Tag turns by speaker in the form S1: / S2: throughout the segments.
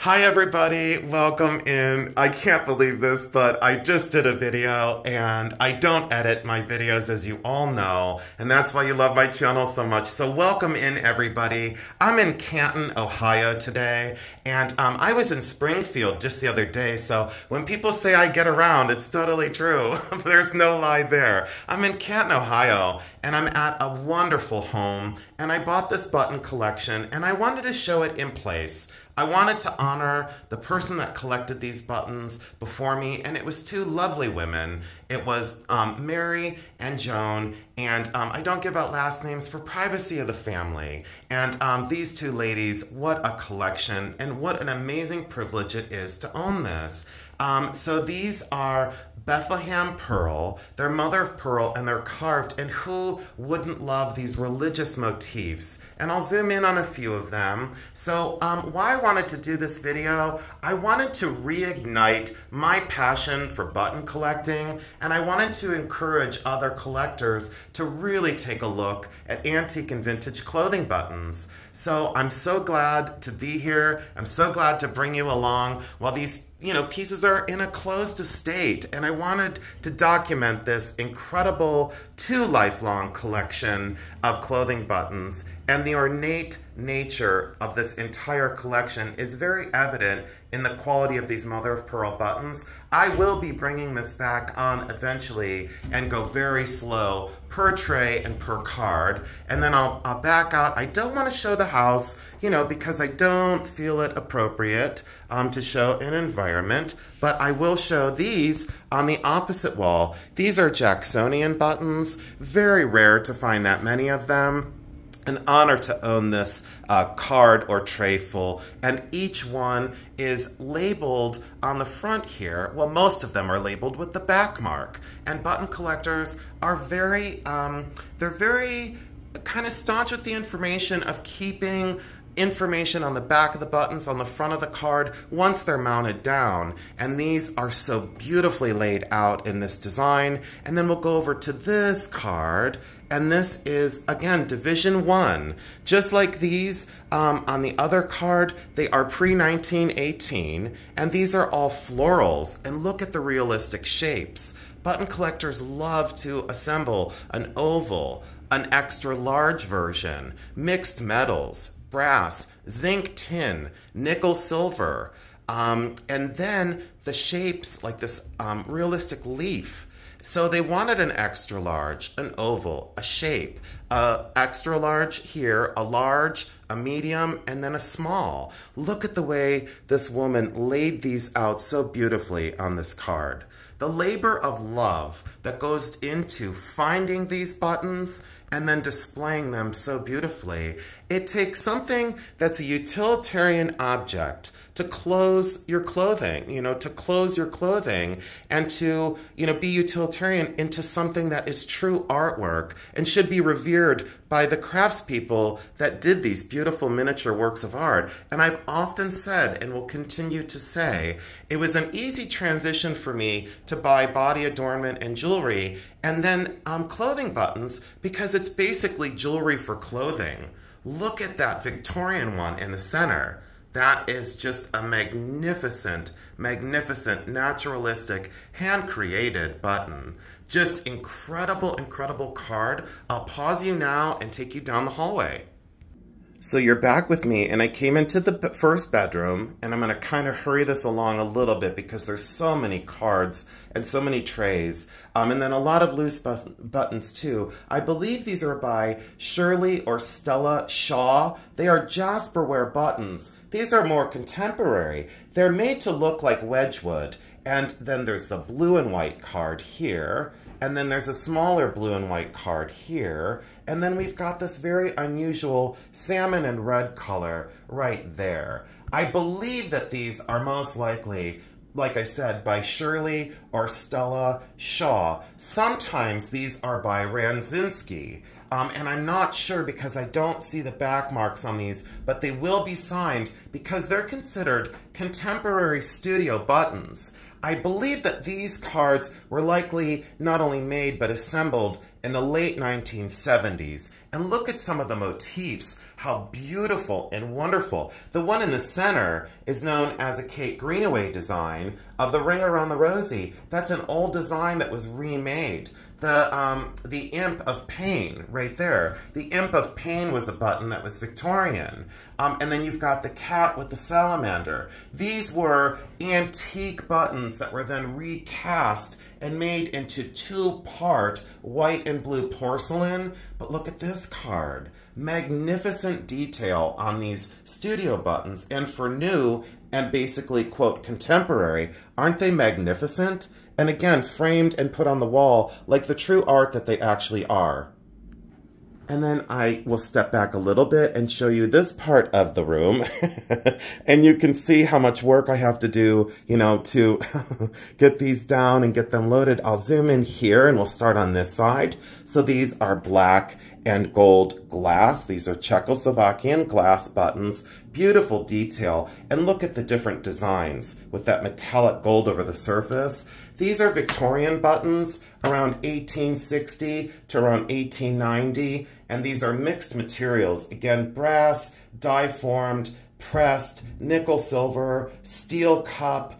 S1: Hi everybody, welcome in. I can't believe this, but I just did a video and I don't edit my videos, as you all know, and that's why you love my channel so much. So welcome in everybody. I'm in Canton, Ohio today, and I was in Springfield just the other day, so when people say I get around, it's totally true. There's no lie there. I'm in Canton, Ohio, and I'm at a wonderful home, and I bought this button collection, and I wanted to show it in place. I wanted to honor the person that collected these buttons before me, and it was two lovely women. It was Mary and Joan, and I don't give out last names for privacy of the family. And these two ladies, what a collection, and what an amazing privilege it is to own this. So these are Bethlehem pearl, they're mother of pearl, and they're carved, and who wouldn't love these religious motifs? And I'll zoom in on a few of them. So why I wanted to do this video, I wanted to reignite my passion for button collecting, and I wanted to encourage other collectors to really take a look at antique and vintage clothing buttons. So I'm so glad to be here. I'm so glad to bring you along while these pieces are in a closed estate, and I wanted to document this incredible lifelong collection of clothing buttons, and the ornate nature of this entire collection is very evident in the quality of these mother of pearl buttons. I will be bringing this back on eventually and go very slow per tray and per card, and then I'll back out. I don't want to show the house, because I don't feel it appropriate to show an environment, but I will show these on the opposite wall. These are Jacksonian buttons, very rare to find that many of them. An honor to own this card or tray full, and each one is labeled on the front here. Well, most of them are labeled with the back mark, and button collectors are very kind of staunch with the information of keeping information on the back of the buttons on the front of the card once they're mounted down, and these are so beautifully laid out in this design. And then we'll go over to this card, and this is again Division 1. Just like these on the other card, they are pre-1918, and these are all florals, and look at the realistic shapes. Button collectors love to assemble an oval, an extra large version, mixed metals, brass, zinc tin, nickel silver, and then the shapes like this realistic leaf. So they wanted an extra large, an oval, a shape, extra large here, a large, a medium, and then a small. Look at the way this woman laid these out so beautifully on this card. The labor of love that goes into finding these buttons and then displaying them so beautifully. It takes something that's a utilitarian object to close your clothing, and to, be utilitarian into something that is true artwork and should be revered by the craftspeople that did these beautiful miniature works of art. And I've often said, and will continue to say, it was an easy transition for me to buy body adornment and jewelry, and then clothing buttons, because it's basically jewelry for clothing. Look at that Victorian one in the center. That is just a magnificent, magnificent, naturalistic, hand-created button. Just incredible, incredible card. I'll pause you now and take you down the hallway. So you're back with me, and I came into the first bedroom, and I'm going to kind of hurry this along a little bit because there's so many cards and so many trays, and then a lot of loose buttons too. I believe these are by Shirley or Stella Shaw. They are jasperware buttons. These are more contemporary. They're made to look like Wedgwood, and then there's the blue and white card here, and then there's a smaller blue and white card here, and then we've got this very unusual salmon and red color right there. I believe that these are most likely, like I said, by Shirley or Stella Shaw. Sometimes these are by Ranzinski, and I'm not sure because I don't see the back marks on these, but they will be signed because they're considered contemporary studio buttons. I believe that these cards were likely not only made but assembled in the late 1970s, And look at some of the motifs, how beautiful and wonderful. The one in the center is known as a Kate Greenaway design of the ring around the rosy. That's an old design that was remade. The Imp of Pain right there. The Imp of Pain was a button that was Victorian. And then you've got the cat with the salamander. These were antique buttons that were then recast and made into two-part white and blue porcelain. But look at this card. Magnificent detail on these studio buttons. And for new and basically, quote, contemporary, aren't they magnificent? And again, framed and put on the wall like the true art that they actually are. And then I will step back a little bit and show you this part of the room. And you can see how much work I have to do, you know, to get these down and get them loaded. I'll zoom in here and we'll start on this side. So these are black and gold glass. These are Czechoslovakian glass buttons. Beautiful detail. And look at the different designs with that metallic gold over the surface. These are Victorian buttons around 1860 to around 1890. And these are mixed materials. Again, brass, die-formed, pressed, nickel silver, steel cup,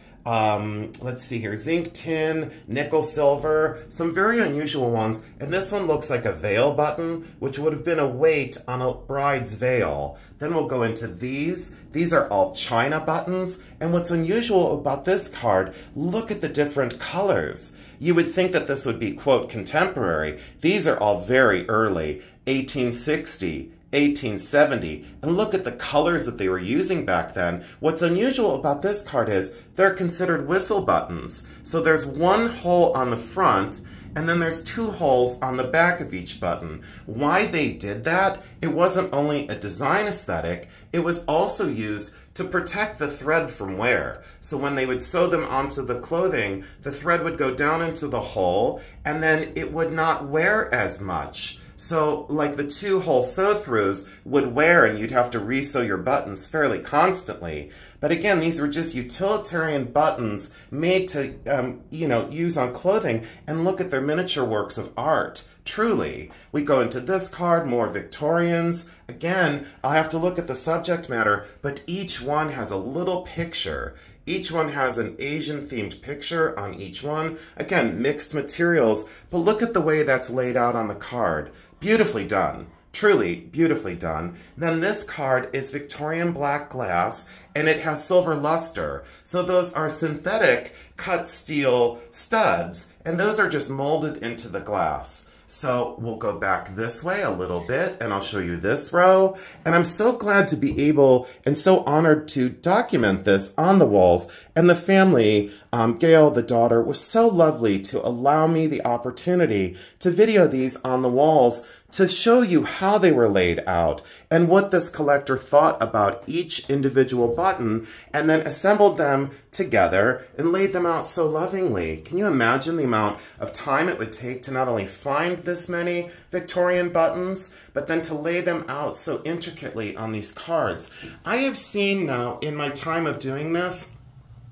S1: let's see here, zinc tin, nickel silver, some very unusual ones. And this one looks like a veil button, which would have been a weight on a bride's veil. Then we'll go into these. These are all China buttons. And what's unusual about this card, look at the different colors. You would think that this would be, quote, contemporary. These are all very early, 1860. 1870, and look at the colors that they were using back then. What's unusual about this card is they're considered whistle buttons. So there's one hole on the front, and then there's two holes on the back of each button. Why they did that? It wasn't only a design aesthetic, it was also used to protect the thread from wear. So when they would sew them onto the clothing, the thread would go down into the hole, and then it would not wear as much. So, like the two-hole sew-throughs would wear and you'd have to re-sew your buttons fairly constantly. But again, these were just utilitarian buttons made to, use on clothing. And look at their miniature works of art. Truly. We go into this card, more Victorians. Again, I'll have to look at the subject matter, but each one has a little picture. Each one has an Asian-themed picture on each one. Again, mixed materials, but look at the way that's laid out on the card. Beautifully done. Truly beautifully done. Then this card is Victorian black glass, and it has silver luster. So those are synthetic cut steel studs, and those are just molded into the glass. So we'll go back this way a little bit, and I'll show you this row. And I'm so glad to be able and so honored to document this on the walls. And the family, Gail, the daughter, was so lovely to allow me the opportunity to video these on the walls to show you how they were laid out and what this collector thought about each individual button, and then assembled them together and laid them out so lovingly. Can you imagine the amount of time it would take to not only find this many Victorian buttons, but then to lay them out so intricately on these cards? I have seen now, in my time of doing this,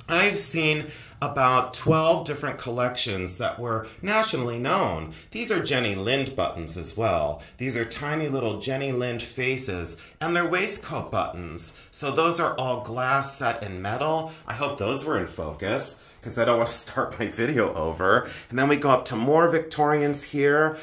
S1: I've seen about 12 different collections that were nationally known. These are Jenny Lind buttons as well. These are tiny little Jenny Lind faces, and they're waistcoat buttons. So those are all glass set in metal. I hope those were in focus, because I don't want to start my video over. And then we go up to more Victorians here.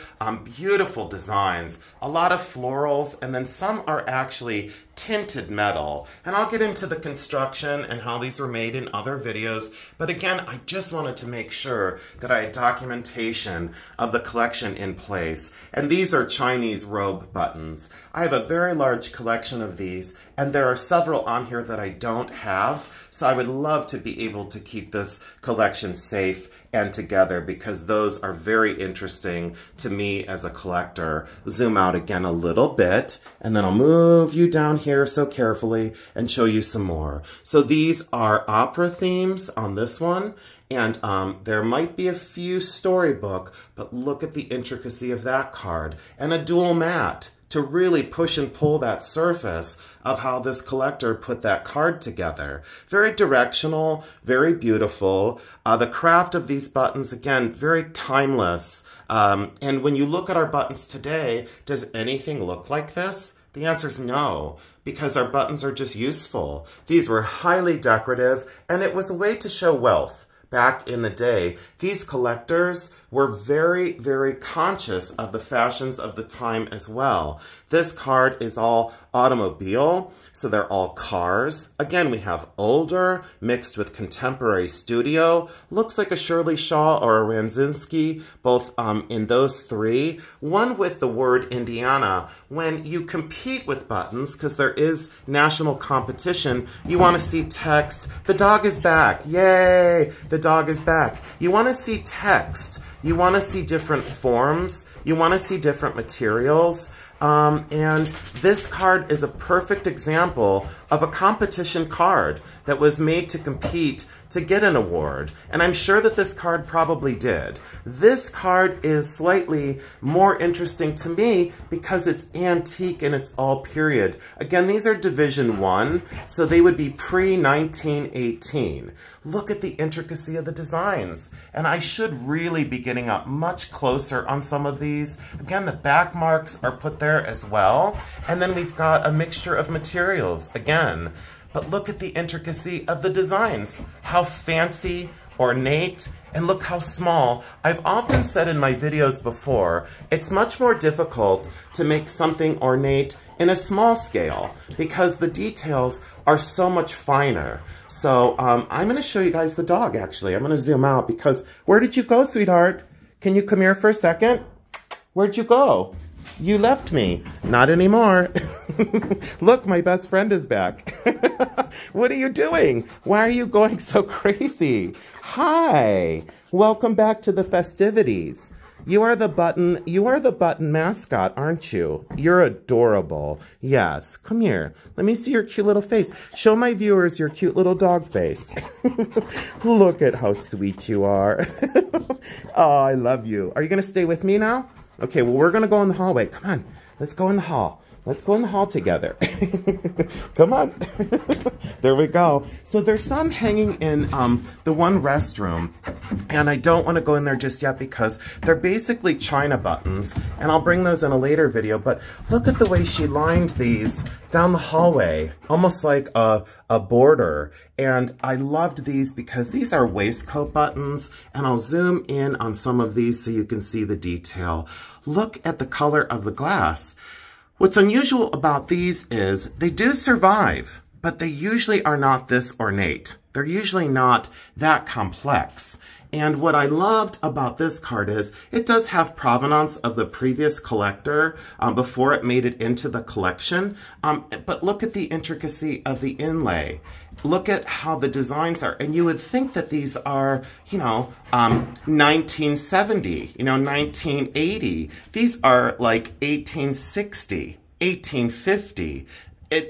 S1: Beautiful designs, a lot of florals, and then some are actually tinted metal. And I'll get into the construction and how these were made in other videos. But again, I just wanted to make sure that I had documentation of the collection in place. And these are Chinese robe buttons. I have a very large collection of these, and there are several on here that I don't have. So I would love to be able to keep this collection safe and together, because those are very interesting to me as a collector. Zoom out again a little bit, and then I'll move you down here so carefully and show you some more. So these are opera themes on this one, and there might be a few storybook, but look at the intricacy of that card. And a dual mat. to really push and pull that surface of how this collector put that card together. Very directional, very beautiful. The craft of these buttons, again, very timeless. And when you look at our buttons today, does anything look like this? The answer is no, because our buttons are just useful. These were highly decorative, and it was a way to show wealth. Back in the day, these collectors were very, very conscious of the fashions of the time as well. This card is all automobile, so they're all cars. Again, we have older mixed with contemporary studio. Looks like a Shirley Shaw or a Ranzinski, both in those three. One with the word Indiana. When you compete with buttons, because there is national competition, you want to see text. The dog is back. Yay! The dog is back. You want to see text. You want to see different forms. You want to see different materials. And this card is a perfect example of a competition card that was made to compete to get an award. And I'm sure that this card probably did. This card is slightly more interesting to me because it's antique and it's all period. Again, these are Division 1, so they would be pre-1918. Look at the intricacy of the designs. And I should really be getting up much closer on some of these. Again, the back marks are put there as well. And then we've got a mixture of materials again. But look at the intricacy of the designs. How fancy, ornate, and look how small. I've often said in my videos before, it's much more difficult to make something ornate in a small scale because the details are so much finer. So I'm going to show you guys the dog, actually. I'm going to zoom out because where did you go, sweetheart? Can you come here for a second? Where'd you go? You left me. Not anymore. Look, my best friend is back. What are you doing? Why are you going so crazy? Hi. Welcome back to the festivities. You are the button mascot, aren't you? You're adorable. Yes. Come here. Let me see your cute little face. Show my viewers your cute little dog face. Look at how sweet you are. Oh, I love you. Are you going to stay with me now? Okay, well, we're going to go in the hallway. Come on. Let's go in the hall. Let's go in the hall together. Come on. There we go. So there's some hanging in the one restroom, and I don't want to go in there just yet because they're basically China buttons, and I'll bring those in a later video, but look at the way she lined these down the hallway, almost like a border. And I loved these because these are waistcoat buttons, and I'll zoom in on some of these so you can see the detail. Look at the color of the glass. What's unusual about these is they do survive, but they usually are not this ornate. They're usually not that complex. And what I loved about this card is it does have provenance of the previous collector before it made it into the collection. But look at the intricacy of the inlay. Look at how the designs are. And you would think that these are, 1970, 1980. These are like 1860, 1850.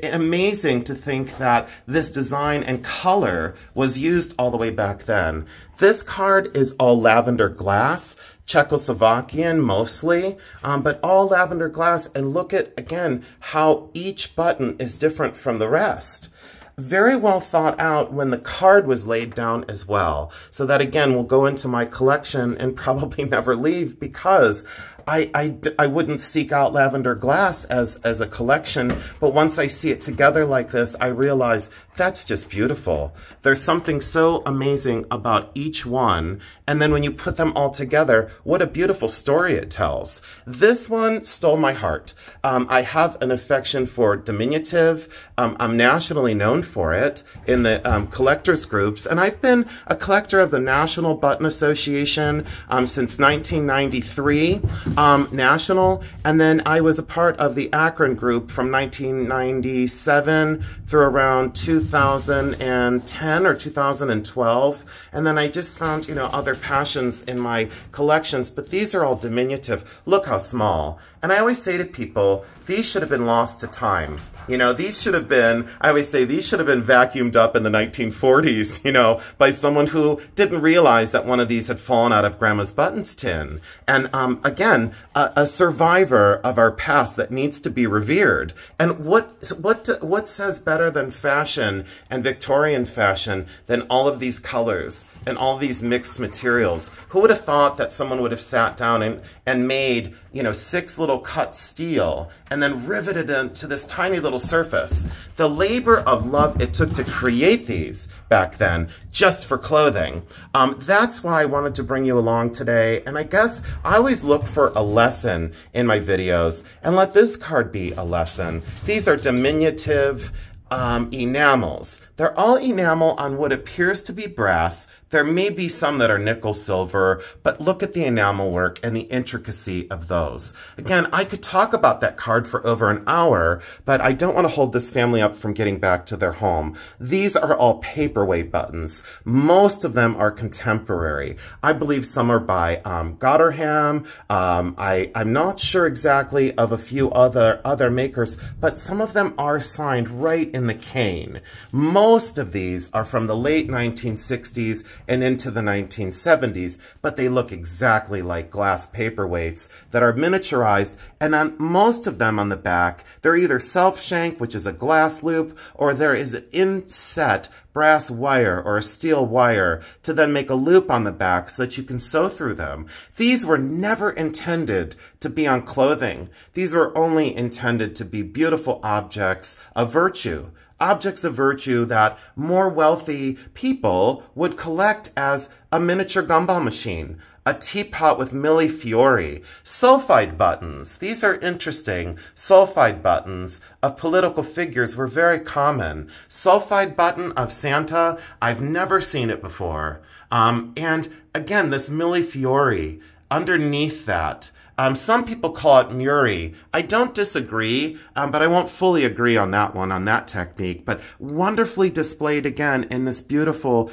S1: Amazing to think that this design and color was used all the way back then. This card is all lavender glass, Czechoslovakian mostly, but all lavender glass. And look at, again, how each button is different from the rest. Very well thought out when the card was laid down as well. So that, again, will go into my collection and probably never leave because I wouldn't seek out lavender glass as a collection, but once I see it together like this, I realize that's just beautiful. There's something so amazing about each one, and then when you put them all together, what a beautiful story it tells. This one stole my heart. I have an affection for diminutive. I'm nationally known for it in the collectors groups, and I've been a collector of the National Button Association since 1993. National, and then I was a part of the Akron group from 1997 through around 2010 or 2012, and then I just found, other passions in my collections, but these are all diminutive. Look how small. And I always say to people, these should have been lost to time. You know, these should have been, I always say, these should have been vacuumed up in the 1940s, you know, by someone who didn't realize that one of these had fallen out of Grandma's buttons tin. And again, a survivor of our past that needs to be revered. And what says better than fashion and Victorian fashion than all of these colors and all these mixed materials? Who would have thought that someone would have sat down and made, you know, 6 little cut steel and then riveted into this tiny little surface? The labor of love it took to create these back then, just for clothing. That's why I wanted to bring you along today. And I guess I always look for a lesson in my videos, and let this card be a lesson. These are diminutive enamels. They're all enamel on what appears to be brass. There may be some that are nickel silver, but look at the enamel work and the intricacy of those. Again, I could talk about that card for over an hour, but I don't want to hold this family up from getting back to their home. These are all paperweight buttons. Most of them are contemporary. I believe some are by Goodyear. I'm not sure exactly of a few other makers, but some of them are signed right in the cane. Most of these are from the late 1960s and into the 1970s, but they look exactly like glass paperweights that are miniaturized, and on most of them on the back, they're either self-shank, which is a glass loop, or there is an inset brass wire or a steel wire to then make a loop on the back so that you can sew through them. These were never intended to be on clothing. These were only intended to be beautiful objects of virtue. Objects of virtue that more wealthy people would collect as a miniature gumball machine, a teapot with millefiori, sulfide buttons. These are interesting. Sulfide buttons of political figures were very common. Sulfide button of Santa, I've never seen it before. And again, this millefiori, underneath that, some people call it Muri. I don't disagree, but I won't fully agree on that one, on that technique. But wonderfully displayed again in this beautiful,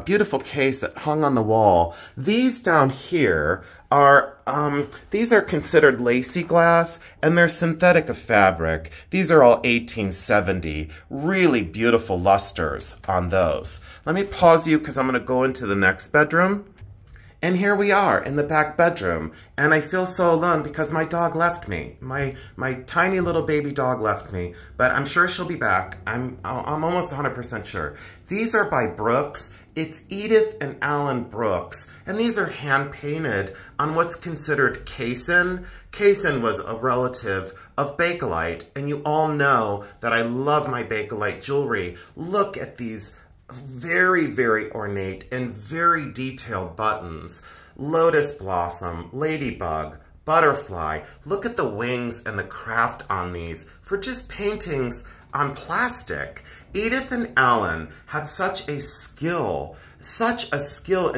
S1: beautiful case that hung on the wall. These down here are, these are considered lacy glass, and they're synthetic of fabric. These are all 1870. Really beautiful lusters on those. Let me pause you because I'm going to go into the next bedroom. And here we are in the back bedroom, and I feel so alone because my dog left me. My tiny little baby dog left me, but I'm sure she'll be back. I'm almost 100% sure. These are by Brooks. It's Edith and Alan Brooks, and these are hand-painted on what's considered casein. Casein was a relative of Bakelite, and you all know that I love my Bakelite jewelry. Look at these very, very ornate and very detailed buttons. Lotus blossom, ladybug, butterfly. Look at the wings and the craft on these for just paintings on plastic. Edith and Alan had such a skill and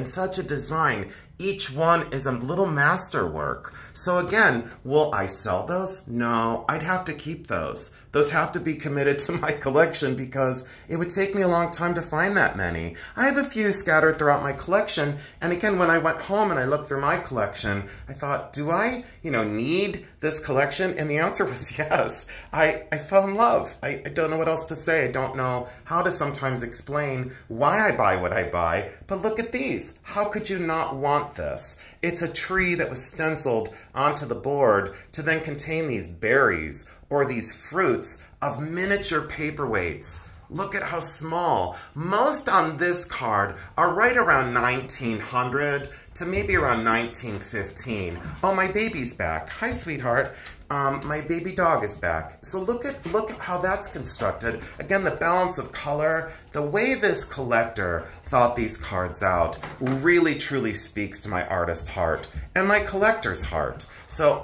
S1: such a design. Each one is a little masterwork. So again, will I sell those? No, I'd have to keep those. Those have to be committed to my collection because it would take me a long time to find that many. I have a few scattered throughout my collection, and again, when I went home and I looked through my collection, I thought, do I, need this collection? And the answer was yes. I fell in love. I don't know what else to say. I don't know how to sometimes explain why I buy what I buy, but look at these. How could you not want this? It's a tree that was stenciled onto the board to then contain these berries or these fruits of miniature paperweights. Look at how small. Most on this card are right around 1900 to maybe around 1915. Oh, my baby's back. Hi, sweetheart. My baby dog is back. So look at how that's constructed. Again, the balance of color, the way this collector thought these cards out really truly speaks to my artist heart and my collector's heart. So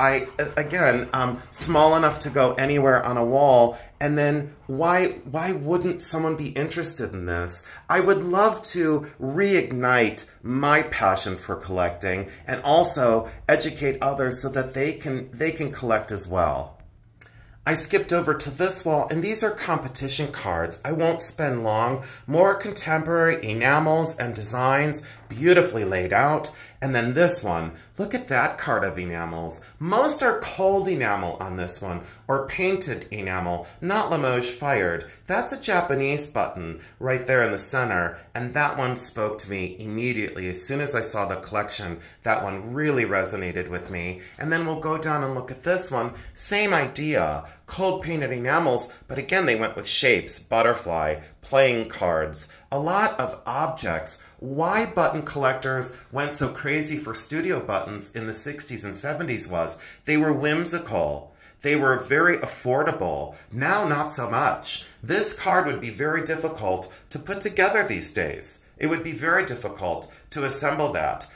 S1: again, small enough to go anywhere on a wall, and then why wouldn't someone be interested in this? I would love to reignite my passion for collecting and also educate others so that they can collect as well. I skipped over to this wall, and these are competition cards. I won't spend long. More contemporary enamels and designs, beautifully laid out. And then this one. Look at that card of enamels. Most are cold enamel on this one, or painted enamel, not Limoges fired. That's a Japanese button right there in the center, and that one spoke to me immediately. As soon as I saw the collection, that one really resonated with me. And then we'll go down and look at this one. Same idea, cold painted enamels, but again they went with shapes, butterfly, playing cards, a lot of objects. Why button collectors went so crazy for studio buttons in the 60s and 70s was they were whimsical. They were very affordable. Now, not so much. This card would be very difficult to put together these days. It would be very difficult to assemble that.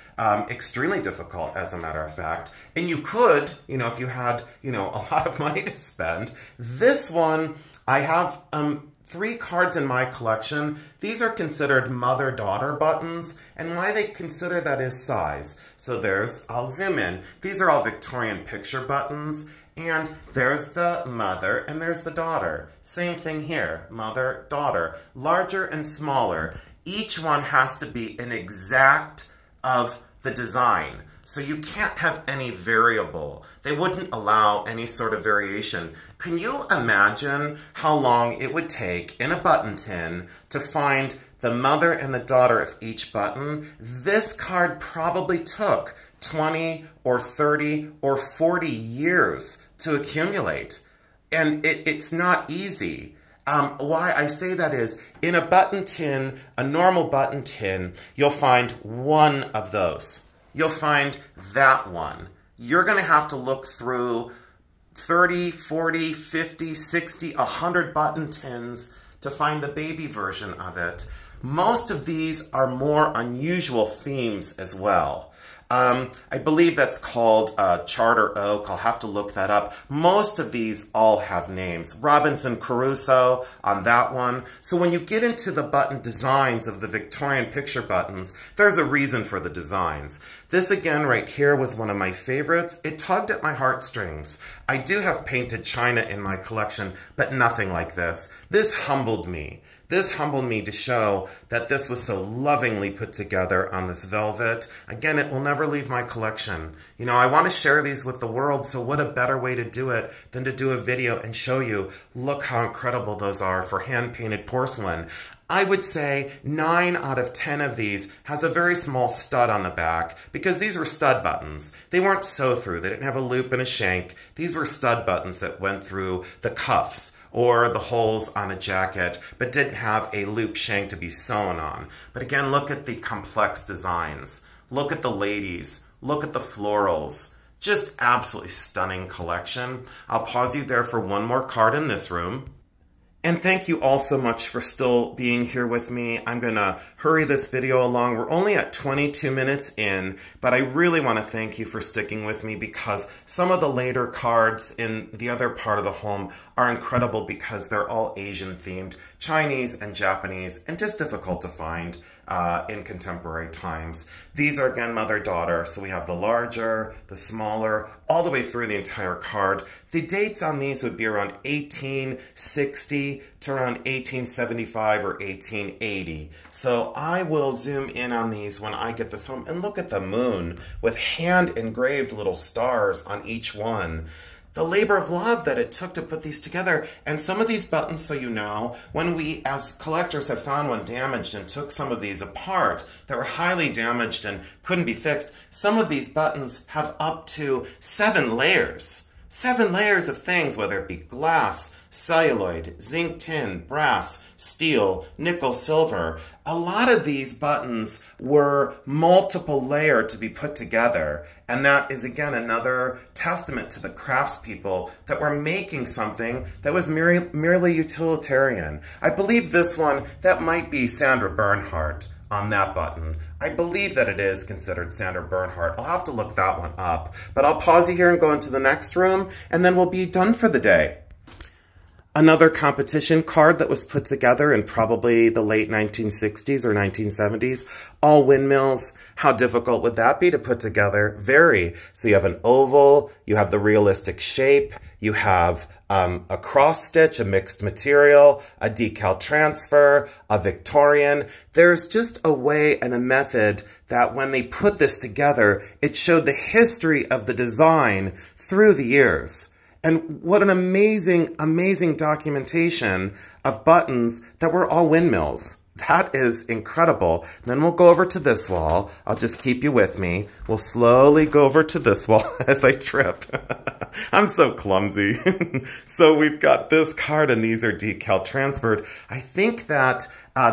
S1: Extremely difficult, as a matter of fact. And you could, if you had, a lot of money to spend. This one, I have 3 cards in my collection. These are considered mother-daughter buttons, and why they consider that is size. So I'll zoom in. These are all Victorian picture buttons, and there's the mother and there's the daughter. Same thing here, mother, daughter, larger and smaller. Each one has to be an exact of the design. So you can't have any variable. They wouldn't allow any sort of variation. Can you imagine how long it would take in a button tin to find the mother and the daughter of each button? This card probably took 20 or 30 or 40 years to accumulate. And it's not easy. Why I say that is, in a button tin, a normal button tin, you'll find one of those. You'll find that one. You're going to have to look through 30, 40, 50, 60, 100 button tins to find the baby version of it. Most of these are more unusual themes as well. I believe that's called Charter Oak. I'll have to look that up. Most of these all have names. Robinson Crusoe on that one. So when you get into the button designs of the Victorian picture buttons, there's a reason for the designs. This again right here was one of my favorites. It tugged at my heartstrings. I do have painted china in my collection, but nothing like this. This humbled me. This humbled me to show that this was so lovingly put together on this velvet. Again, it will never leave my collection. I want to share these with the world, so what a better way to do it than to do a video and show you, look how incredible those are for hand-painted porcelain. I would say 9 out of 10 of these has a very small stud on the back because these were stud buttons. They weren't sew through. They didn't have a loop and a shank. These were stud buttons that went through the cuffs or the holes on a jacket, but didn't have a loop shank to be sewn on. But again, look at the complex designs. Look at the ladies. Look at the florals. Just absolutely stunning collection. I'll pause you there for one more card in this room. And thank you all so much for still being here with me. I'm going to hurry this video along. We're only at 22 minutes in, but I really want to thank you for sticking with me because some of the later cards in the other part of the home are incredible because they're all Asian themed, Chinese and Japanese, and just difficult to find in contemporary times. These are again mother-daughter, so we have the larger, the smaller, all the way through the entire card. The dates on these would be around 1860 to around 1875 or 1880. So I will zoom in on these when I get this home. And look at the moon with hand-engraved little stars on each one. The labor of love that it took to put these together. And some of these buttons, so you know, when we as collectors have found one damaged and took some of these apart that were highly damaged and couldn't be fixed, some of these buttons have up to 7 layers. 7 layers of things, whether it be glass, celluloid, zinc tin, brass, steel, nickel, silver. A lot of these buttons were multiple layered to be put together. And that is, again, another testament to the craftspeople that were making something that was merely utilitarian. I believe this one, that might be Sandra Bernhardt on that button. I believe that it is considered Sandra Bernhardt. I'll have to look that one up. But I'll pause you here and go into the next room, and then we'll be done for the day. Another competition card that was put together in probably the late 1960s or 1970s. All windmills. How difficult would that be to put together? Very. So you have an oval, you have the realistic shape, you have a cross stitch, a mixed material, a decal transfer, a Victorian. There's just a way and a method that when they put this together, it showed the history of the design through the years. And what an amazing, amazing documentation of buttons that were all windmills. That is incredible. And then we'll go over to this wall. I'll just keep you with me. We'll slowly go over to this wall as I trip. I'm so clumsy. So we've got this card, and these are decal transferred. I think that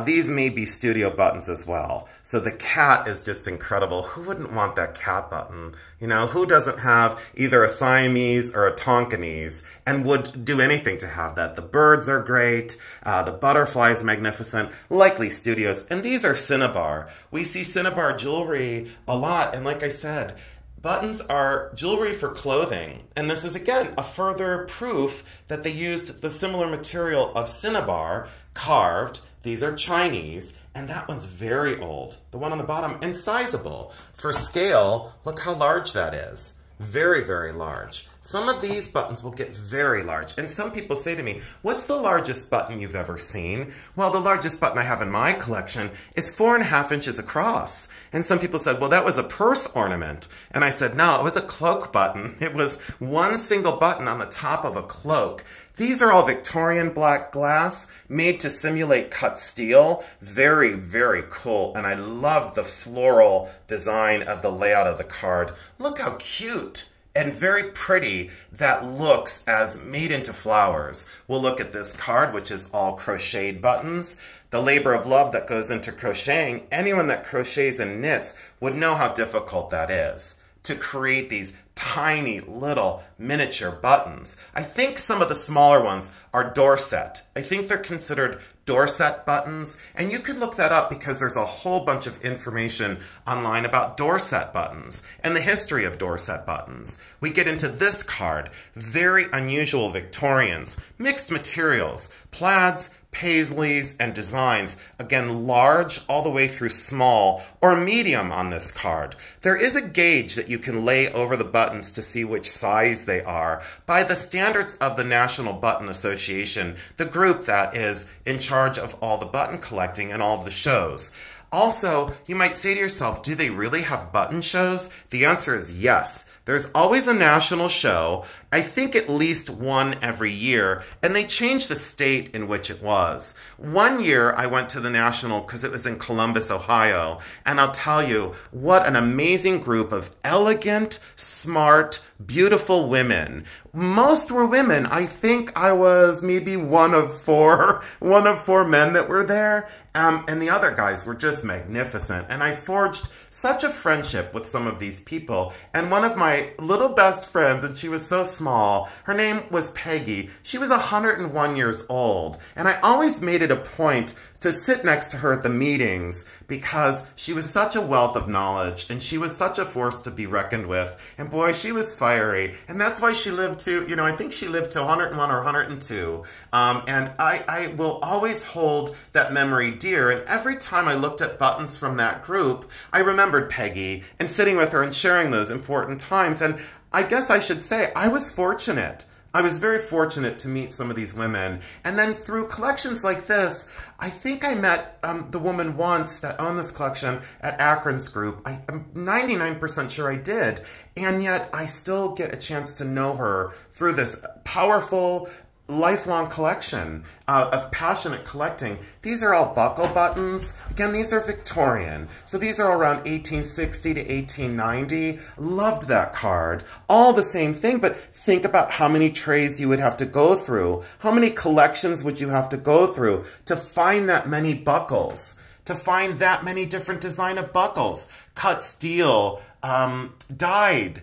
S1: these may be studio buttons as well. So the cat is just incredible. Who wouldn't want that cat button? You know, who doesn't have either a Siamese or a Tonkinese and would do anything to have that? The birds are great. The butterfly is magnificent. Likely studios. And these are cinnabar. We see cinnabar jewelry a lot. And like I said, buttons are jewelry for clothing. And this is, again, a further proof that they used the similar material of cinnabar carved. These are Chinese, and that one's very old. The one on the bottom, and sizable. For scale, look how large that is. Very, very large. Some of these buttons will get very large. And some people say to me, what's the largest button you've ever seen? Well, the largest button I have in my collection is 4.5 inches across. And some people said, well, that was a purse ornament. And I said, no, it was a cloak button. It was one single button on the top of a cloak. These are all Victorian black glass made to simulate cut steel. Very, very cool. And I love the floral design of the layout of the card. Look how cute and very pretty that looks as made into flowers. We'll look at this card, which is all crocheted buttons. The labor of love that goes into crocheting. Anyone that crochets and knits would know how difficult that is to create these tiny little miniature buttons. I think some of the smaller ones are Dorset. I think they're considered Dorset buttons, and you could look that up because there's a whole bunch of information online about Dorset buttons and the history of Dorset buttons. We get into this card, very unusual Victorians, mixed materials, plaids, paisleys, and designs. Again, large all the way through small or medium on this card. There is a gauge that you can lay over the buttons to see which size they are by the standards of the National Button Association, the group that is in charge of all the button collecting and all of the shows. Also, you might say to yourself, do they really have button shows? The answer is yes. There's always a national show, I think at least one every year, and they change the state in which it was. One year I went to the national because it was in Columbus, Ohio, and I'll tell you, what an amazing group of elegant, smart, beautiful women. Most were women. I think I was maybe one of four men that were there, and the other guys were just magnificent. And I forged such a friendship with some of these people. And one of my little best friends, and she was so small, her name was Peggy. She was 101 years old. And I always made it a point to sit next to her at the meetings because she was such a wealth of knowledge and she was such a force to be reckoned with. And boy, she was fiery. And that's why she lived to, you know, I think she lived to 101 or 102. And I will always hold that memory dear. And every time I looked at buttons from that group, I remembered Peggy and sitting with her and sharing those important times. And I guess I should say I was fortunate. I was very fortunate to meet some of these women. And then through collections like this, I think I met the woman once that owned this collection at Akron's group. I'm 99% sure I did. And yet I still get a chance to know her through this powerful, lifelong collection of passionate collecting. These are all buckle buttons. Again, these are Victorian. So these are around 1860 to 1890. Loved that card. All the same thing, but think about how many trays you would have to go through. How many collections would you have to go through to find that many buckles? To find that many different design of buckles. Cut steel, dyed,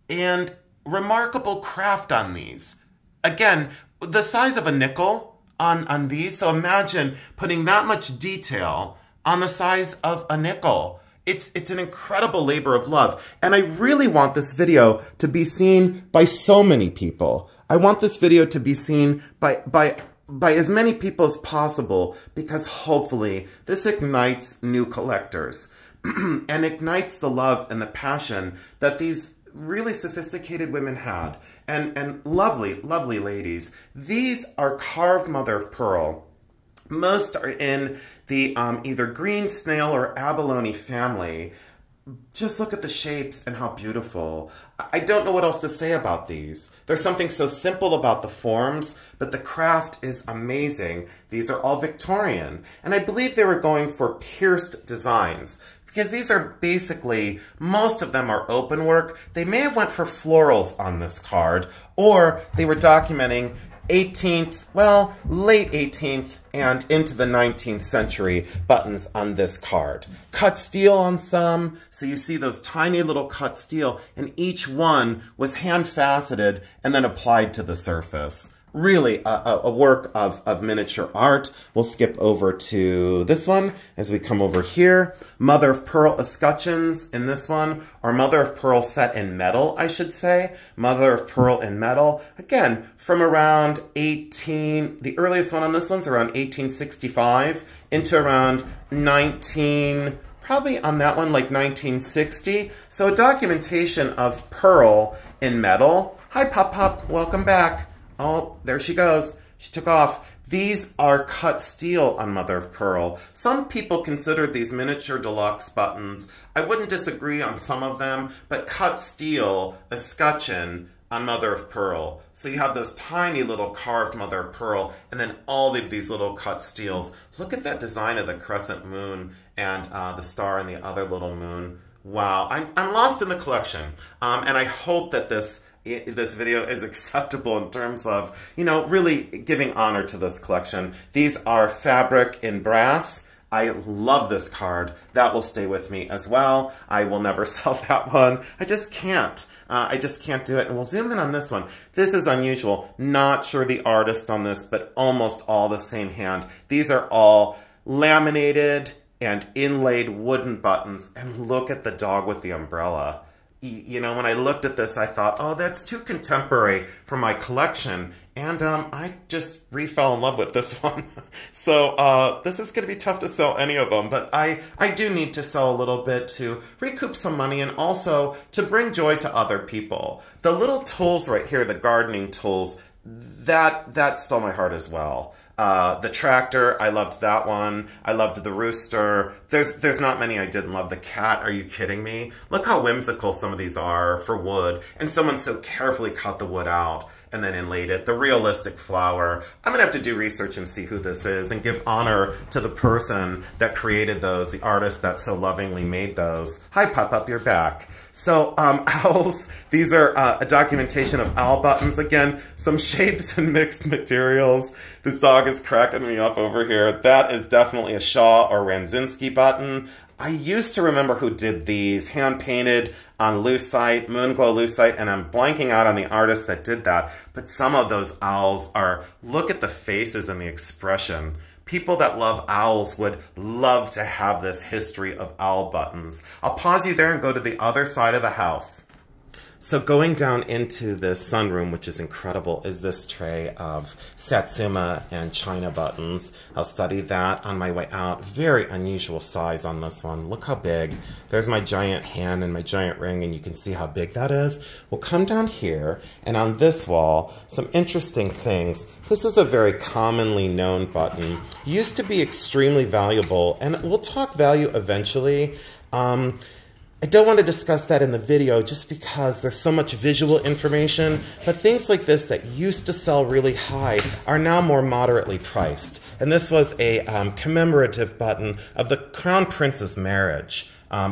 S1: and remarkable craft on these. Again, the size of a nickel on these, so imagine putting that much detail on the size of a nickel. It's an incredible labor of love, and I really want this video to be seen by so many people. I want this video to be seen by as many people as possible, because hopefully this ignites new collectors and ignites the love and the passion that these really sophisticated women had. And lovely, lovely ladies. These are carved mother of pearl. Most are in the either green snail or abalone family. Just look at the shapes and how beautiful. I don't know what else to say about these. There's something so simple about the forms, but the craft is amazing. These are all Victorian, and I believe they were going for pierced designs, because these are basically, most of them are open work. They may have went for florals on this card, or they were documenting 18th, well, late 18th and into the 19th century buttons on this card. Cut steel on some, so you see those tiny little cut steel, and each one was hand faceted and then applied to the surface. Really a work of miniature art. We'll skip over to this one as we come over here. Mother of pearl escutcheons in this one, or mother of pearl set in metal, I should say. Mother of pearl in metal. Again, from around the earliest one on this one's around 1865 into around probably on that one, like 1960. So a documentation of pearl in metal. Hi, Pop Pop, welcome back. Oh, there she goes. She took off. These are cut steel on mother of pearl. Some people consider these miniature deluxe buttons. I wouldn't disagree on some of them, but cut steel, escutcheon on mother of pearl. So you have those tiny little carved mother of pearl, and then all of these little cut steels. Look at that design of the crescent moon and the star and the other little moon. Wow, I'm lost in the collection, and I hope that this video is acceptable in terms of, you know, really giving honor to this collection. These are fabric in brass. I love this card. That will stay with me as well. I will never sell that one. I just can't. I just can't do it. And we'll zoom in on this one. This is unusual. Not sure the artist on this, but almost all the same hand. These are all laminated and inlaid wooden buttons. And look at the dog with the umbrella. You know, when I looked at this, I thought, oh, that's too contemporary for my collection. And I just fell in love with this one. So this is going to be tough to sell any of them. But I do need to sell a little bit to recoup some money and also to bring joy to other people. The little tools right here, the gardening tools, that stole my heart as well. The tractor, I loved that one. I loved the rooster. There's not many I didn't love. The cat, are you kidding me? Look how whimsical some of these are for wood. And someone so carefully cut the wood out and then inlaid it. The realistic flower. I'm going to have to do research and see who this is and give honor to the person that created those, the artist that so lovingly made those. Hi, Pop-Up, you're back. So, owls, these are a documentation of owl buttons. Again, some shapes and mixed materials. This dog is cracking me up over here. That is definitely a Shaw or Ranzinski button. I used to remember who did these, hand-painted on Lucite, Moonglow Lucite, and I'm blanking out on the artist that did that. But some of those owls are, look at the faces and the expression. People that love owls would love to have this history of owl buttons. I'll pause you there and go to the other side of the house. So going down into the sunroom, which is incredible, is this tray of Satsuma and China buttons. I'll study that on my way out. Very unusual size on this one. Look how big. There's my giant hand and my giant ring, and you can see how big that is. We'll come down here, and on this wall, some interesting things. This is a very commonly known button. Used to be extremely valuable, and we'll talk value eventually. I don't want to discuss that in the video just because there's so much visual information, but things like this that used to sell really high are now more moderately priced. And this was a commemorative button of the Crown Prince's marriage.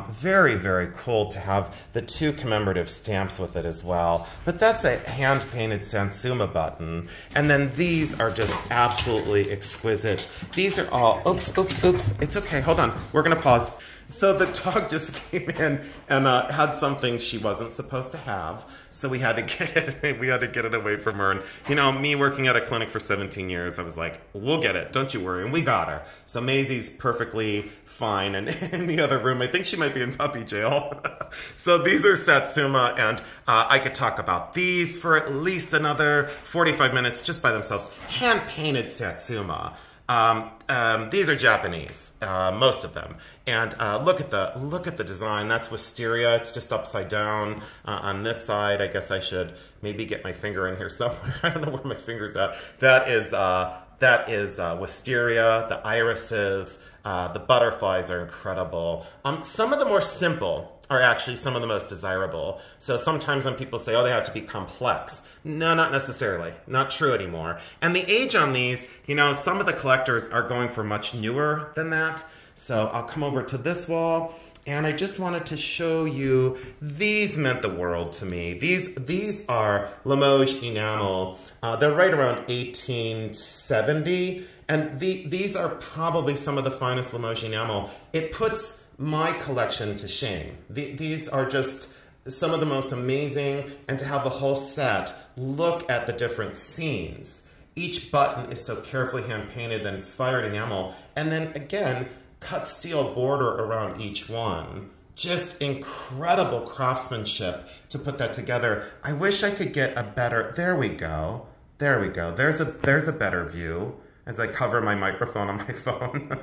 S1: Very, very cool to have the two commemorative stamps with it as well. But that's a hand-painted Satsuma button. And then these are just absolutely exquisite. These are all, oops, it's okay, hold on, we're gonna pause. So the dog just came in and had something she wasn't supposed to have, so we had to get it away from her. And you know, me working at a clinic for 17 years, I was like, we'll get it, don't you worry, and we got her. So Maisie's perfectly fine, and in the other room, I think she might be in puppy jail. So these are Satsuma, and I could talk about these for at least another 45 minutes just by themselves. Hand-painted Satsuma. These are Japanese, most of them. And look at the design. That's wisteria. It's just upside down on this side. I guess I should maybe get my finger in here somewhere. I don't know where my finger's at. That is wisteria. The irises, the butterflies are incredible. Some of the more simple are actually some of the most desirable. So sometimes when people say, oh, they have to be complex. No, not necessarily. Not true anymore. And the age on these, you know, some of the collectors are going for much newer than that. So I'll come over to this wall, and I just wanted to show you, these meant the world to me. These are Limoges enamel. They're right around 1870, and these are probably some of the finest Limoges enamel. It puts my collection to shame. These are just some of the most amazing, and to have the whole set, look at the different scenes. Each button is so carefully hand-painted and fired enamel, and then again, cut steel border around each one. Just incredible craftsmanship to put that together. I wish I could get a better, there we go. There we go. There's a better view as I cover my microphone on my phone.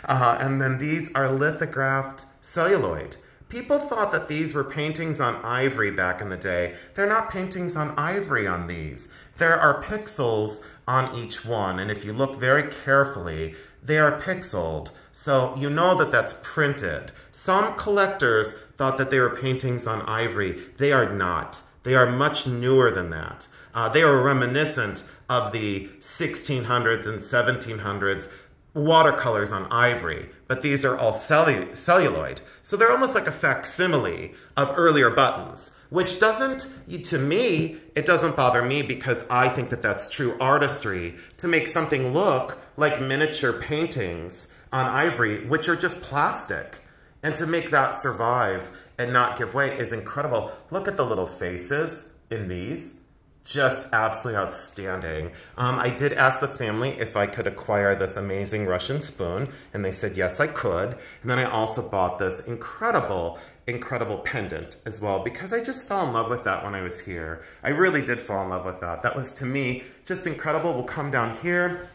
S1: And then these are lithographed celluloid. People thought that these were paintings on ivory back in the day. They're not paintings on ivory on these. There are pixels on each one, and if you look very carefully, they are pixeled, so you know that that's printed. Some collectors thought that they were paintings on ivory. They are not. They are much newer than that. They are reminiscent of the 1600s and 1700s watercolors on ivory, but these are all celluloid. So they're almost like a facsimile of earlier buttons, which doesn't, to me, it doesn't bother me because I think that that's true artistry, to make something look like miniature paintings on ivory, which are just plastic. And to make that survive and not give way is incredible. Look at the little faces in these. Just absolutely outstanding. I did ask the family if I could acquire this amazing Russian spoon, and they said yes, I could. And then I also bought this incredible pendant as well, because I just fell in love with that when I was here. I really did fall in love with that. That was, to me, just incredible. We'll come down here,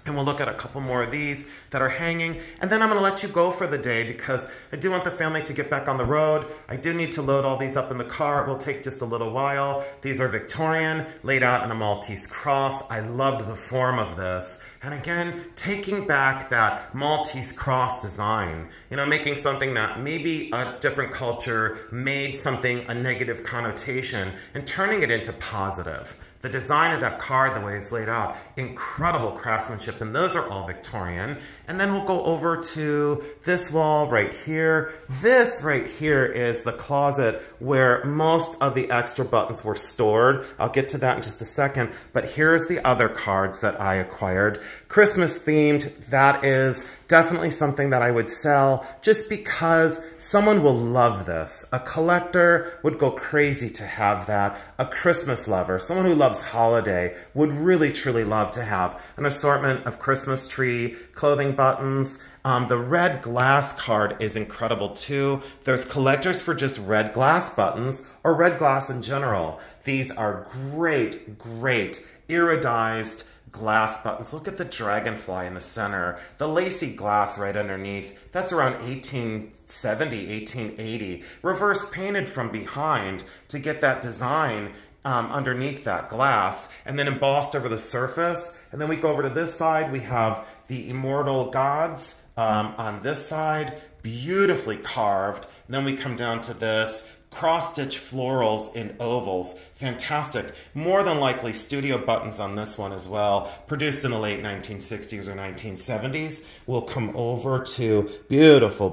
S1: and we'll look at a couple more of these that are hanging. And then I'm gonna let you go for the day because I do want the family to get back on the road. I do need to load all these up in the car. It will take just a little while. These are Victorian, laid out in a Maltese cross. I loved the form of this. And again, taking back that Maltese cross design, you know, making something that maybe a different culture made something a negative connotation and turning it into positive. The design of that card, the way it's laid out, incredible craftsmanship, and those are all Victorian. And then we'll go over to this wall right here. This right here is the closet where most of the extra buttons were stored. I'll get to that in just a second, but here's the other cards that I acquired. Christmas themed, that is definitely something that I would sell just because someone will love this. A collector would go crazy to have that. A Christmas lover, someone who loves holiday, would really truly love to have an assortment of Christmas tree clothing buttons. The red glass card is incredible too. There's collectors for just red glass buttons or red glass in general. These are great iridized glass buttons. Look at the dragonfly in the center. The lacy glass right underneath. That's around 1870, 1880. Reverse painted from behind to get that design underneath that glass, and then embossed over the surface. And then we go over to this side. We have the immortal gods on this side, beautifully carved. And then we come down to this. Cross-stitch florals in ovals. Fantastic. More than likely studio buttons on this one as well. Produced in the late 1960s or 1970s. We'll come over to beautiful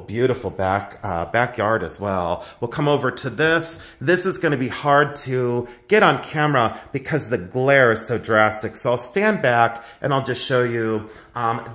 S1: backyard as well. We'll come over to this. This is going to be hard to get on camera because the glare is so drastic. So I'll stand back and I'll just show you.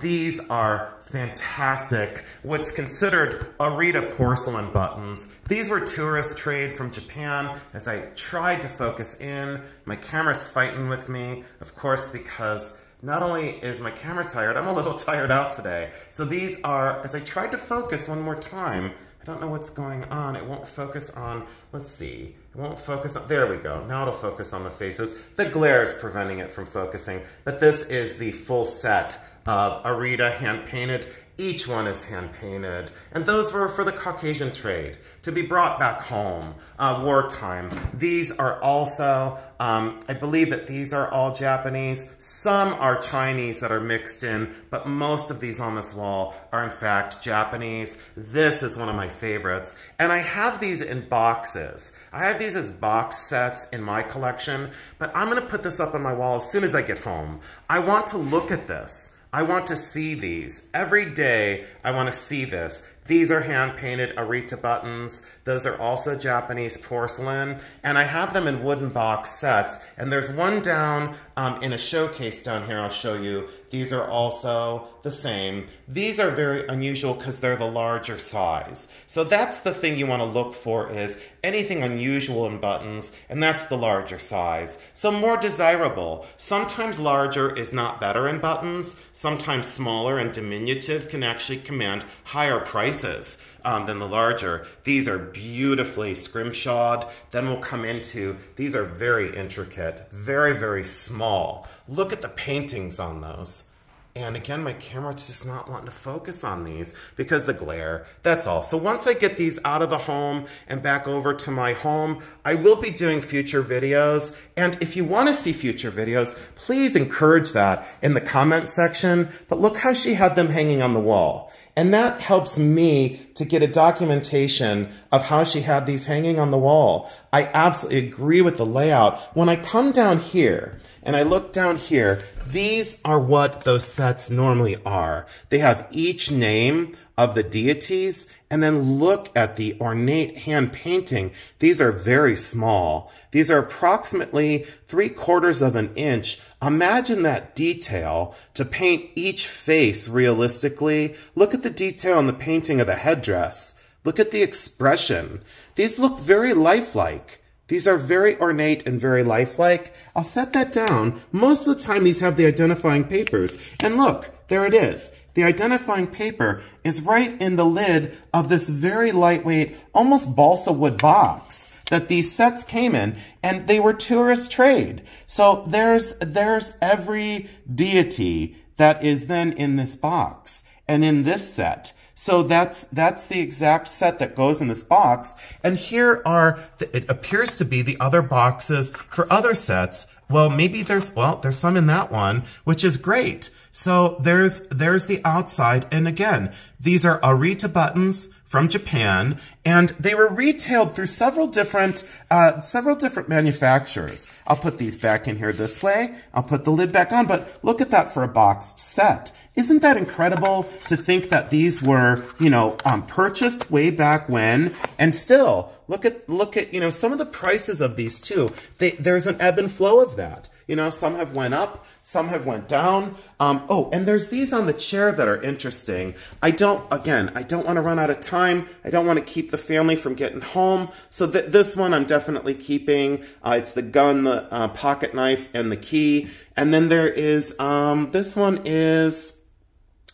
S1: These are fantastic. What's considered Arita porcelain buttons. These were tourist trade from Japan. As I tried to focus in, my camera's fighting with me, of course, because not only is my camera tired, I'm a little tired out today. So these are, as I tried to focus one more time, I don't know what's going on. It won't focus on, let's see. It won't focus on, there we go. Now it'll focus on the faces. The glare is preventing it from focusing, but this is the full set of Arita hand-painted. Each one is hand-painted. And those were for the Caucasian trade, to be brought back home, wartime. These are also, I believe that these are all Japanese. Some are Chinese that are mixed in, but most of these on this wall are in fact Japanese. This is one of my favorites. And I have these in boxes. I have these as box sets in my collection, but I'm gonna put this up on my wall as soon as I get home. I want to look at this. I want to see these. Every day, I want to see this. These are hand-painted Arita buttons. Those are also Japanese porcelain. And I have them in wooden box sets. And there's one down in a showcase down here I'll show you. These are also the same. These are very unusual because they're the larger size. So that's the thing you want to look for, is anything unusual in buttons, and that's the larger size. So more desirable. Sometimes larger is not better in buttons. Sometimes smaller and diminutive can actually command higher prices than the larger. These are beautifully scrimshawed. Then we'll come into, these are very intricate, very, very small. Look at the paintings on those. And again, my camera's just not wanting to focus on these because the glare, that's all. So once I get these out of the home and back over to my home, I will be doing future videos. And if you want to see future videos, please encourage that in the comment section. But look how she had them hanging on the wall. And that helps me to get a documentation of how she had these hanging on the wall. I absolutely agree with the layout. When I come down here and I look down here, these are what those sets normally are. They have each name of the deities, and then look at the ornate hand painting. These are very small. These are approximately 3/4 of an inch. Imagine that detail to paint each face realistically. Look at the detail in the painting of the headdress. Look at the expression. These look very lifelike. These are very ornate and very lifelike. I'll set that down. Most of the time these have the identifying papers. And look, there it is. The identifying paper is right in the lid of this very lightweight, almost balsa wood box that these sets came in, and they were tourist trade. So there's every deity that is then in this box and in this set. So that's the exact set that goes in this box. And here are, it appears to be the other boxes for other sets. Well, maybe there's some in that one, which is great. So there's the outside. And again, these are Arita buttons from Japan, and they were retailed through several different manufacturers. I'll put these back in here this way. I'll put the lid back on, but look at that for a boxed set. Isn't that incredible to think that these were, purchased way back when, and still, look at, some of the prices of these too. There's an ebb and flow of that. Some have went up, some have went down. Oh, and there's these on the chair that are interesting. I don't want to run out of time. I don't want to keep the family from getting home. So this one I'm definitely keeping. It's the gun, the pocket knife, and the key. And then there is, this one is,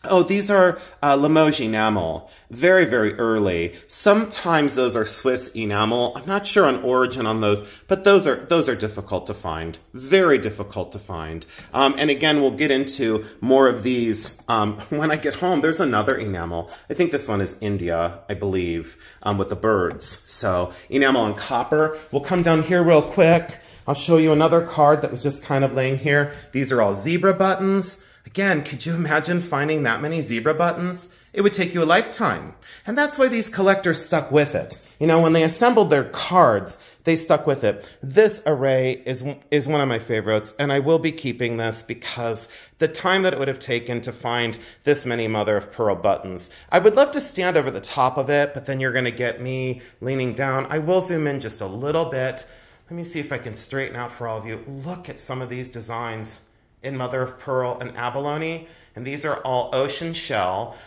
S1: oh, these are Limoges enamel. Very, very early. Sometimes those are Swiss enamel. I'm not sure on origin on those, but those are difficult to find. Very difficult to find. And again, we'll get into more of these when I get home. There's another enamel. I think this one is India, I believe, with the birds. So enamel and copper. We'll come down here real quick. I'll show you another card that was just kind of laying here. These are all zebra buttons. Again, could you imagine finding that many zebra buttons? It would take you a lifetime. And that's why these collectors stuck with it. When they assembled their cards, they stuck with it. This array is one of my favorites, and I will be keeping this because the time that it would have taken to find this many mother of pearl buttons. I would love to stand over the top of it, but then you're going to get me leaning down. I will zoom in just a little bit. Let me see if I can straighten out for all of you. Look at some of these designs in mother of pearl and abalone, and these are all ocean shell.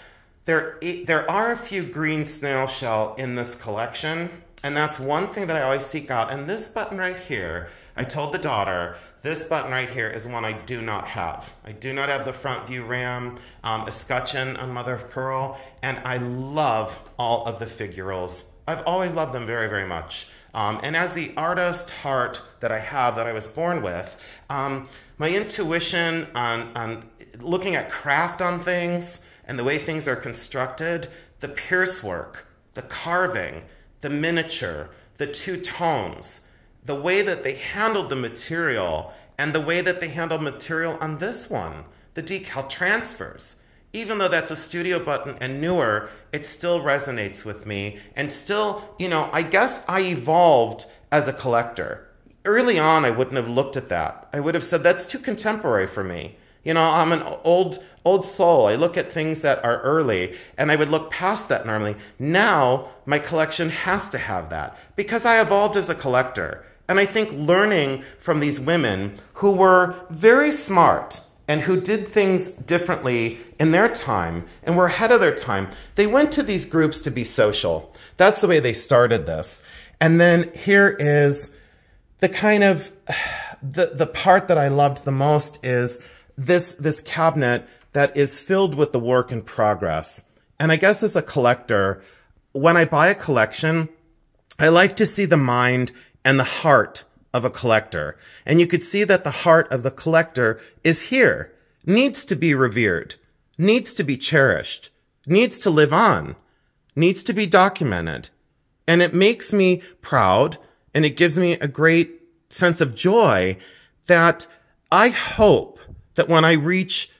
S1: There are a few green snail shell in this collection, and that's one thing that I always seek out. And this button right here, I told the daughter, this button right here is one I do not have. I do not have the front view ram, escutcheon on mother of pearl, and I love all of the figurals. I've always loved them very, very much. And as the artist heart that I have, that I was born with, my intuition on looking at craft on things and the way things are constructed, the pierce work, the carving, the miniature, the two tones, the way that they handled the material, and the way that they handled material on this one, the decal transfers. Even though that's a studio button and newer, it still resonates with me. And still, you know, I guess I evolved as a collector. Early on, I wouldn't have looked at that. I would have said, that's too contemporary for me. You know, I'm an old soul. I look at things that are early, and I would look past that normally. Now, my collection has to have that, because I evolved as a collector. And I think learning from these women who were very smart and who did things differently in their time and were ahead of their time, they went to these groups to be social. That's the way they started this. And then here is the kind of, the part that I loved the most is this cabinet that is filled with the work in progress. And I guess as a collector, when I buy a collection, I like to see the mind and the heart of a collector. And you could see that the heart of the collector is here, needs to be revered, needs to be cherished, needs to live on, needs to be documented. And it makes me proud, and it gives me a great sense of joy that I hope that when I reach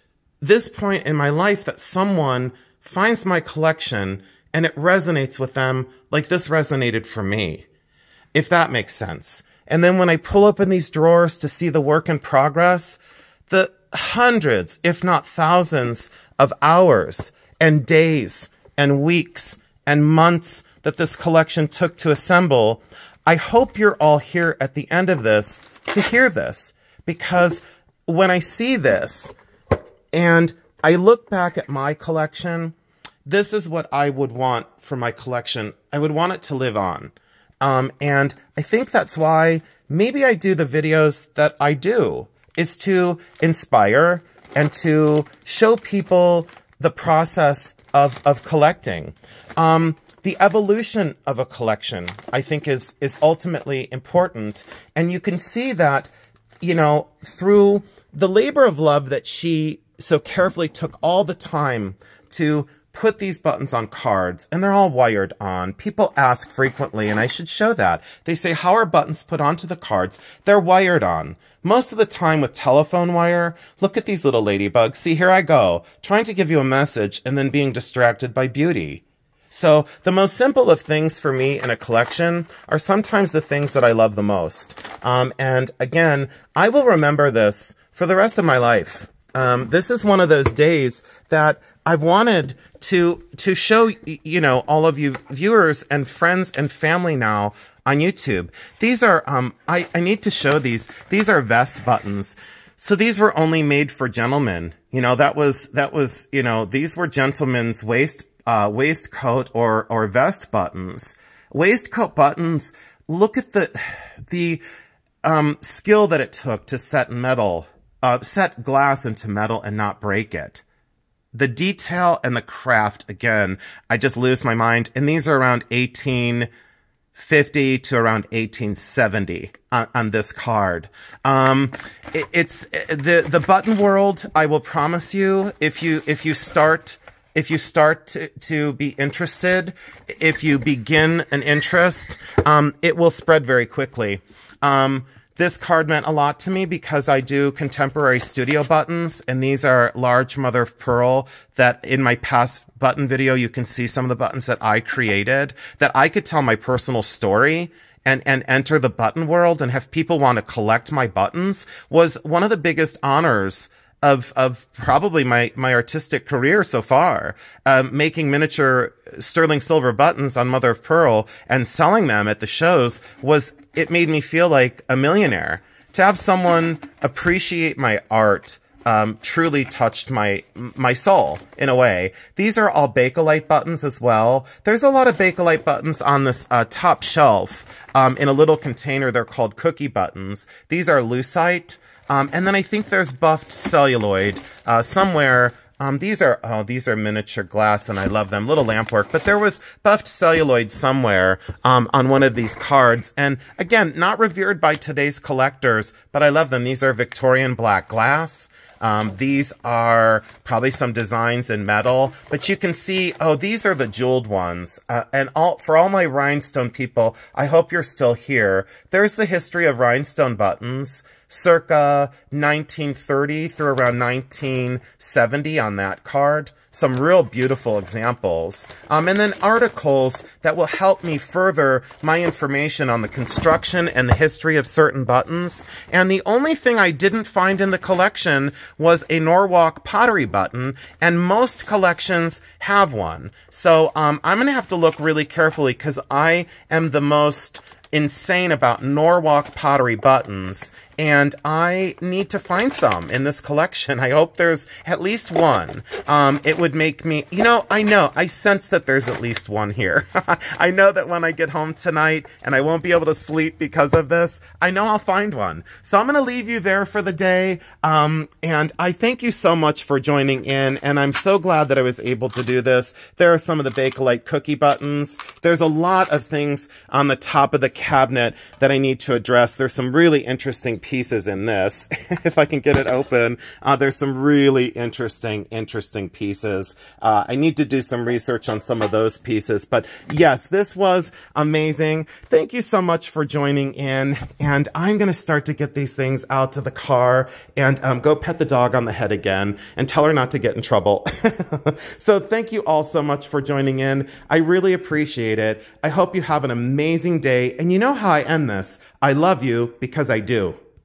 S1: this point in my life that someone finds my collection and it resonates with them like this resonated for me, if that makes sense. And then when I pull open these drawers to see the work in progress, the hundreds, if not thousands of hours and days and weeks and months that this collection took to assemble, I hope you're all here at the end of this to hear this, because when I see this and I look back at my collection, this is what I would want for my collection. I would want it to live on. And I think that's why maybe I do the videos that I do, is to inspire and to show people the process of collecting. The evolution of a collection, I think, is ultimately important. And you can see that, you know, through the labor of love that she so carefully took all the time to put these buttons on cards, and they're all wired on. People ask frequently, and I should show that. They say, how are buttons put onto the cards? They're wired on. Most of the time with telephone wire, look at these little ladybugs. See, here I go, trying to give you a message and then being distracted by beauty. So the most simple of things for me in a collection are sometimes the things that I love the most. And again, I will remember this for the rest of my life. This is one of those days that I've wanted to show, you know, all of you viewers and friends and family now on YouTube. These are, I need to show these. These are vest buttons. So these were only made for gentlemen. You know, that was, you know, these were gentlemen's waistcoat or vest buttons. Waistcoat buttons, look at the skill that it took to set set glass into metal and not break it. The detail and the craft, again, I just lose my mind. And these are around 1850 to around 1870 on this card. It's the button world. I will promise you, if you start to be interested, if you begin an interest, it will spread very quickly. This card meant a lot to me because I do contemporary studio buttons, and these are large mother of pearl that in my past button video, you can see some of the buttons that I created, that I could tell my personal story and enter the button world and have people want to collect my buttons was one of the biggest honors of probably my artistic career so far. Making miniature sterling silver buttons on mother of pearl and selling them at the shows it made me feel like a millionaire. To have someone appreciate my art truly touched my soul in a way. These are all Bakelite buttons as well. There's a lot of Bakelite buttons on this top shelf in a little container. They're called cookie buttons. These are Lucite. And then I think there's buffed celluloid somewhere. These are miniature glass, and I love them. Little lamp work. But there was buffed celluloid somewhere on one of these cards. And again, not revered by today's collectors, but I love them. These are Victorian black glass. These are probably some designs in metal, but you can see, oh, these are the jeweled ones. And for all my rhinestone people, I hope you're still here. There's the history of rhinestone buttons, circa 1930 through around 1970 on that card. Some real beautiful examples. And then articles that will help me further my information on the construction and the history of certain buttons. And the only thing I didn't find in the collection was a Norwalk pottery button, and most collections have one. So I'm going to have to look really carefully because I am the most insane about Norwalk pottery buttons, and I need to find some in this collection. I hope there's at least one. It would make me, I sense that there's at least one here. I know that when I get home tonight and I won't be able to sleep because of this, I know I'll find one. So I'm going to leave you there for the day. And I thank you so much for joining in, and I'm so glad that I was able to do this. There are some of the Bakelite cookie buttons. There's a lot of things on the top of the cabinet that I need to address. There's some really interesting pieces in this. If I can get it open, there's some really interesting pieces. I need to do some research on some of those pieces, but yes, this was amazing. Thank you so much for joining in, and I'm going to start to get these things out to the car and go pet the dog on the head again and tell her not to get in trouble. So thank you all so much for joining in. I really appreciate it. I hope you have an amazing day, and you know how I end this. I love you because I do.